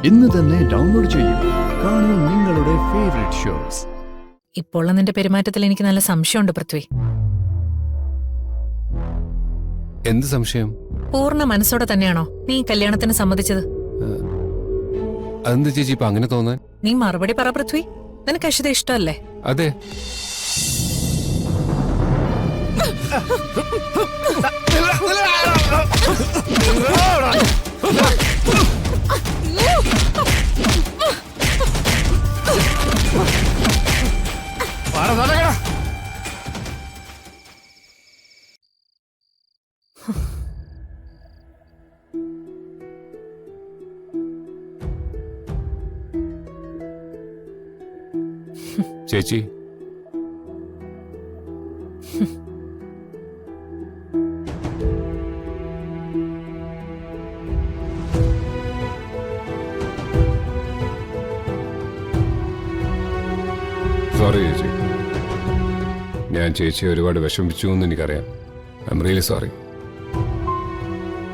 ഇന്ന് തന്നെ ഡൗൺലോഡ് ചെയ്യൂ. കാണൂ നിങ്ങളുടെ ഫേവറേറ്റ് ഷോസ്. ഇപ്പോൾ നിന്റെ പെരുമാറ്റത്തിൽ എനിക്ക് നല്ല സംശയമുണ്ട് പൃഥ്വി. എന്ത് സംശയം? പൂർണ്ണ മനസ്സോടെ തന്നെയാണോ നീ കല്യാണത്തിന് സമ്മതിച്ചത്? അതെന്ത് ചേച്ചി ഇപ്പൊ അങ്ങനെ തോന്നാൻ? നീ മറുപടി പറ പൃഥ്വി. നിനക്ക് അശ്വിത ഇഷ്ടമല്ലേ? അതെ. ചേച്ചി സോറി ചേച്ചി, ഞാൻ ചേച്ചിയെ ഒരുപാട് വിഷമിപ്പിച്ചു എന്ന് എനിക്കറിയാം. I am really sorry.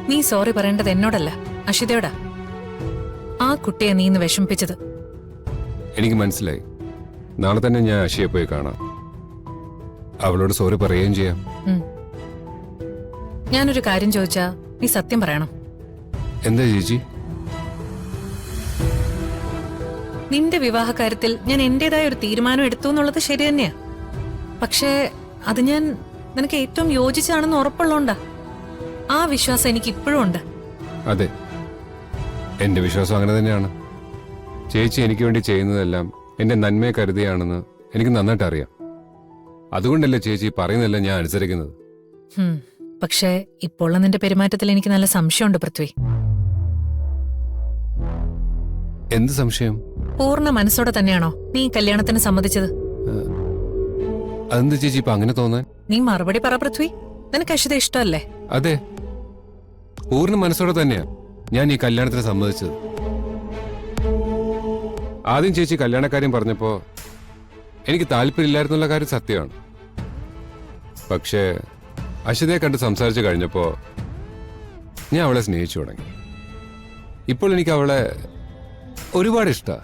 നീ സോറി പറയേണ്ടത് എന്നോടല്ല, അശ്വിതയോടാ. ആ കുട്ടിയെ നീ ഇന്ന് വിഷമിപ്പിച്ചത്. എനിക്ക് മനസ്സിലായി. നാളെ തന്നെ ഞാൻ അശിയെ പോയി കാണാം. അവളോട് സോറി പറയുകയും ചെയ്യാം. ഞാനൊരു കാര്യം ചോദിച്ചാ നീ സത്യം പറയണം. എന്താ ചേച്ചി? നിന്റെ വിവാഹ കാര്യത്തിൽ ഞാൻ എന്റേതായ ഒരു തീരുമാനം എടുത്തു എന്നുള്ളത് ശരി തന്നെയാ. പക്ഷേ അത് ഞാൻ നിനക്ക് ഏറ്റവും യോജിച്ചാണെന്ന് ഉറപ്പുള്ളോണ്ടാ. ആ വിശ്വാസം എനിക്ക് ഇപ്പോഴും ഉണ്ട്. അതെ, എന്റെ വിശ്വാസം അങ്ങനെ തന്നെയാണ്. ചേച്ചി എനിക്ക് വേണ്ടി ചെയ്യുന്നതെല്ലാം എന്റെ നന്മയെ കരുതിയാണെന്ന് എനിക്ക് നന്നായിട്ട് അറിയാം. അതുകൊണ്ടല്ലേ ചേച്ചി പറയുന്നതെല്ലാം ഞാൻ അനുസരിക്കുന്നത്. പക്ഷേ ഇപ്പോൾ നിന്റെ പെരുമാറ്റത്തിൽ എനിക്ക് നല്ല സംശയമുണ്ട് പൃഥ്വി. എന്ത് സംശയം? പൂർണ്ണ മനസ്സോടെ തന്നെയാണോ നീ കല്യാണത്തിന് സമ്മതിച്ചത്? അതെന്ത് ചേച്ചി ഇപ്പൊ അങ്ങനെ തോന്നാൻ? നീ മറുപടി പറ പൃഥ്വി. നിനക്ക് അശ്വിത ഇഷ്ടമല്ലേ? അതെ, പൂർണ്ണ മനസ്സോടെ തന്നെയാ ഞാൻ ഈ കല്യാണത്തിന് സമ്മതിച്ചത്. ആദ്യം ചേച്ചി കല്യാണക്കാര്യം പറഞ്ഞപ്പോ എനിക്ക് താല്പര്യമില്ലായിരുന്നുള്ള കാര്യം സത്യമാണ്. പക്ഷേ അശ്വിതയെ കണ്ട് സംസാരിച്ചു കഴിഞ്ഞപ്പോ ഞാൻ അവളെ സ്നേഹിച്ചു തുടങ്ങി. ഇപ്പോൾ എനിക്ക് അവളെ ഒരുപാട് ഇഷ്ടാ.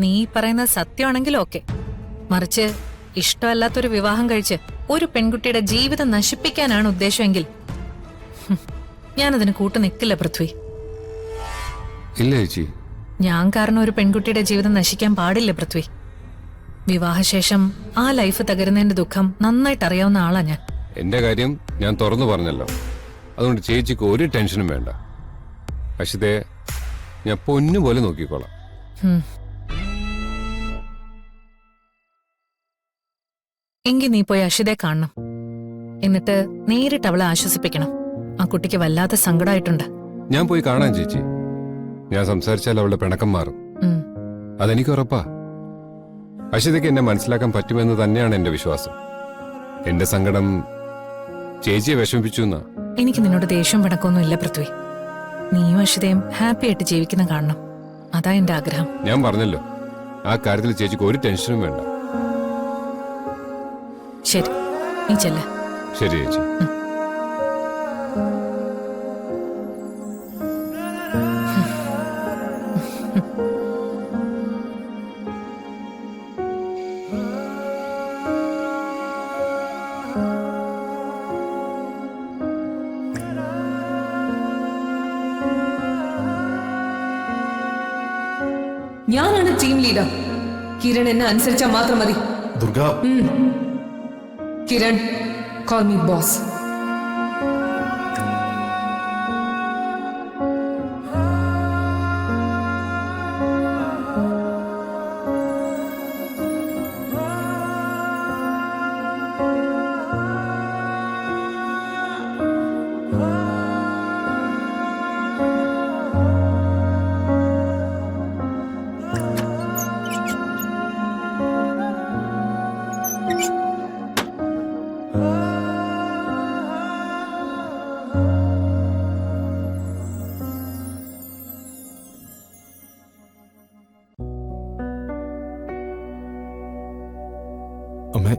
നീ പറയുന്നത് സത്യമാണെങ്കിൽ ഓക്കെ. മറിച്ച് ഇഷ്ടമല്ലാത്തൊരു വിവാഹം കഴിച്ച് ഒരു പെൺകുട്ടിയുടെ ജീവിതം നശിപ്പിക്കാനാണ് ഉദ്ദേശമെങ്കിൽ ഞാനതിന് കൂട്ടു നിൽക്കില്ല പൃഥ്വി. ഇല്ല ചേച്ചി, ഞാൻ കാരണം ഒരു പെൺകുട്ടിയുടെ ജീവിതം നശിക്കാൻ പാടില്ല പൃഥ്വി. വിവാഹശേഷം ആ ലൈഫ് തകരുന്നതിന്റെ ദുഃഖം നന്നായിട്ട് അറിയാവുന്ന ആളാ ഞാൻ. എന്റെ കാര്യം ഞാൻ തുറന്നു പറഞ്ഞല്ലോ. അതുകൊണ്ട് ചേച്ചിക്ക് ഒരു ടെൻഷനും വേണ്ട. അശ്വിതയെ ഞാൻ പൊന്നുപോലെ നോക്കിക്കോളാം. എങ്കിൽ നീ പോയി അശ്വിതയെ കാണണം. എന്നിട്ട് നേരിട്ട് അവളെ ആശ്വസിപ്പിക്കണം. ആ കുട്ടിക്ക് വല്ലാത്ത സങ്കടമായിട്ടുണ്ട്. ഞാൻ പോയി കാണാൻ ചേച്ചി. ഞാൻ സംസാരിച്ചാൽ അവളുടെ പിണക്കം മാറും. അതെനിക്ക് ഉറപ്പാ. അശ്വിതയ്ക്ക് എന്നെ മനസ്സിലാക്കാൻ പറ്റുമെന്ന് തന്നെയാണ് എന്റെ വിശ്വാസം. എന്റെ സങ്കടം ചേച്ചിയെ വിഷമിപ്പിച്ചു എന്നാ. എനിക്ക് നിന്നോട് ദേഷ്യം പിണക്കൊന്നും ഇല്ല പൃഥ്വി. നീയും അശ്വിതയും ഹാപ്പി ആയിട്ട് ജീവിക്കുന്ന കാണണം. അതാ എന്റെ ആഗ്രഹം. ഞാൻ പറഞ്ഞല്ലോ, ആ കാര്യത്തിൽ ചേച്ചിക്ക് ഒരു ടെൻഷനും വേണ്ട. ശരി, നീ ചെല്ല. ശരി ചേച്ചി. ഞാനാണ് ടീം ലീഡർ. കിരൺ എന്നെ അനുസരിച്ചാൽ മാത്രം മതി. Durga, Kiran, call me boss. അമ്മേ,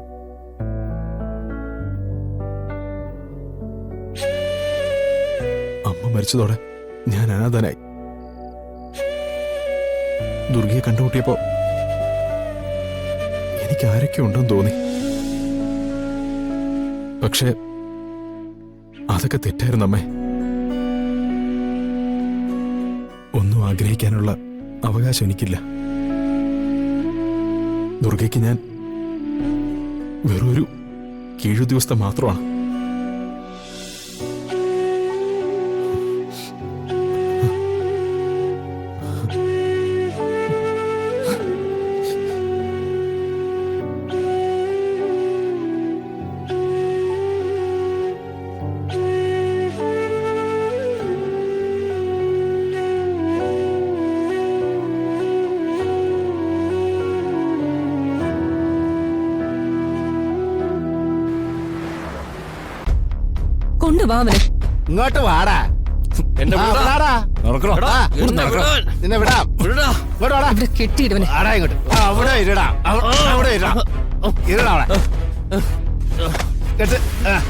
അമ്മ മരിച്ചതോടെ ഞാൻ അനാഥനായി. ദുർഗയെ കണ്ടുമുട്ടിയപ്പോ എനിക്ക് ആരൊക്കെ ഉണ്ടെന്ന് തോന്നി. പക്ഷെ അതൊക്കെ തെറ്റായിരുന്നു അമ്മേ. ഒന്നും ആഗ്രഹിക്കാനുള്ള അവകാശം എനിക്കില്ല. ദുർഗയ്ക്ക് ഞാൻ വെറൊരു കീഴുദ്യോഗസ്ഥ മാത്രമാണ്. കൊണ്ടുവാ അവനെ. ഇങ്ങോട്ട് വാടാ. എന്നെ ആ, വിടാടാ. ആ, നിന്നെ വിടാം. ഇങ്ങോട്ട് വാടാ. ഇവിടെ കെട്ടിയിടുവനെ. ആടാ ഇങ്ങോട്ട്. ആ, അവിടെ ഇരടാ. അവിടെ ഇരടാ. ഇരടാ അവിടെ. കെട്ട്. ആ.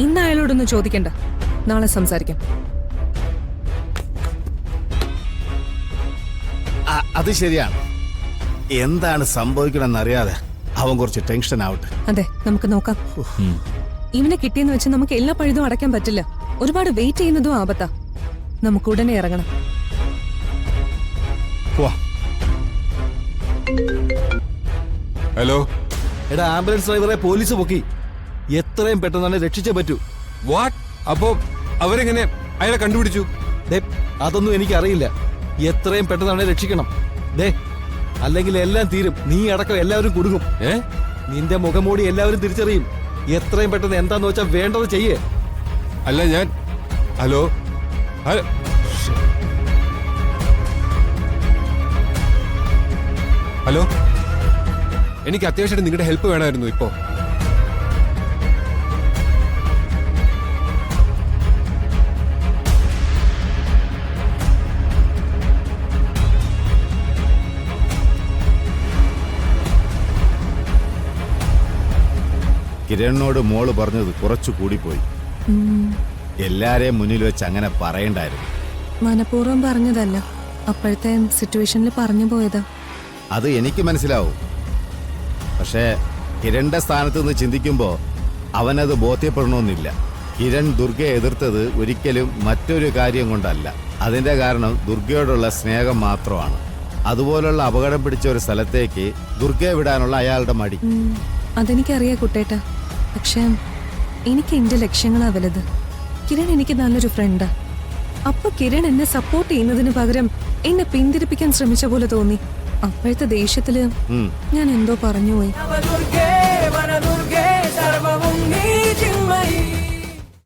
ഇന്ന് അയാളോടൊന്നും ചോദിക്കണ്ട, നാളെ സംസാരിക്കാം. ആ, അത് ശരിയാണ്. എന്താണ് സംഭവിക്കണമെന്ന് അറിയാതെ അവൻ കുറച്ച് ടെൻഷൻ ആവട്ടെ. അതെ, നമുക്ക് നോക്കാം. ഇവനെ കിട്ടിയെന്ന് വെച്ച് നമുക്ക് എല്ലാ പഴുതും അടയ്ക്കാൻ പറ്റില്ല. ഒരുപാട് വെയിറ്റ് ചെയ്യുന്നതും ആപത്താ. നമുക്ക് ഉടനെ ഇറങ്ങണം. പോവാ. ഹലോ. എടാ, ആംബുലൻസ് ഡ്രൈവറെ പോലീസ് പൊക്കി. എത്രയും പെട്ടെന്ന് തന്നെ രക്ഷിച്ചേ പറ്റൂ. വാട്ട്? അപ്പോ അവരെങ്ങനെ അയാളെ കണ്ടുപിടിച്ചു? ദേ, അതൊന്നും എനിക്കറിയില്ല. എത്രയും പെട്ടെന്ന് അവനെ രക്ഷിക്കണം. ദേ, അല്ലെങ്കിൽ എല്ലാം തീരും. നീ അടക്കം എല്ലാവരും കുടുങ്ങും. നിന്റെ മുഖംമൂടി എല്ലാവരും തിരിച്ചറിയും. എത്രയും പെട്ടെന്ന് എന്താന്ന് വെച്ചാൽ വേണ്ടത് ചെയ്യേ. അല്ല ഞാൻ. ഹലോ. ഹലോ. എനിക്ക് അത്യാവശ്യമായിട്ട് നിങ്ങളുടെ ഹെൽപ്പ് വേണമായിരുന്നു ഇപ്പോ. കിരണിനോട് മോള് പറഞ്ഞത് കുറച്ചു കൂടിപ്പോയി. എല്ലാരെയും മുന്നിൽ വെച്ച് അങ്ങനെ പറയണ്ടായിരുന്നു. മനഃപൂർവ്വം പറഞ്ഞതല്ല, അപ്പോഴത്തെ സിറ്റുവേഷനിൽ പറഞ്ഞു പോയതാ. അത് എനിക്ക് മനസ്സിലാവും. പക്ഷേ കിരണിന്റെ സ്ഥാനത്ത് നിന്ന് ചിന്തിക്കുമ്പോ അവനത് ബോധ്യപ്പെടണമെന്നില്ല. കിരൺ ദുർഗയെ എതിർത്തത് ഒരിക്കലും മറ്റൊരു കാര്യം കൊണ്ടല്ല. അതിന്റെ കാരണം ദുർഗയോടുള്ള സ്നേഹം മാത്രമാണ്. അതുപോലുള്ള അപകടം പിടിച്ച ഒരു സ്ഥലത്തേക്ക് ദുർഗയെ വിടാനുള്ള അയാളുടെ മടി. അതെനിക്കറിയാം കുട്ടേട്ട. പക്ഷെ എനിക്ക് എന്റെ ലക്ഷ്യങ്ങളാ വലുത്. കിരൺ എനിക്ക് നല്ലൊരു ഫ്രണ്ടാ. അപ്പൊ കിരൺ എന്നെ സപ്പോർട്ട് ചെയ്യുന്നതിന് പകരം എന്നെ പിന്തിരിപ്പിക്കാൻ ശ്രമിച്ച പോലെ തോന്നി. അപ്പോഴത്തെ ദേഷ്യത്തില് ഞാൻ എന്തോ പറഞ്ഞുപോയി.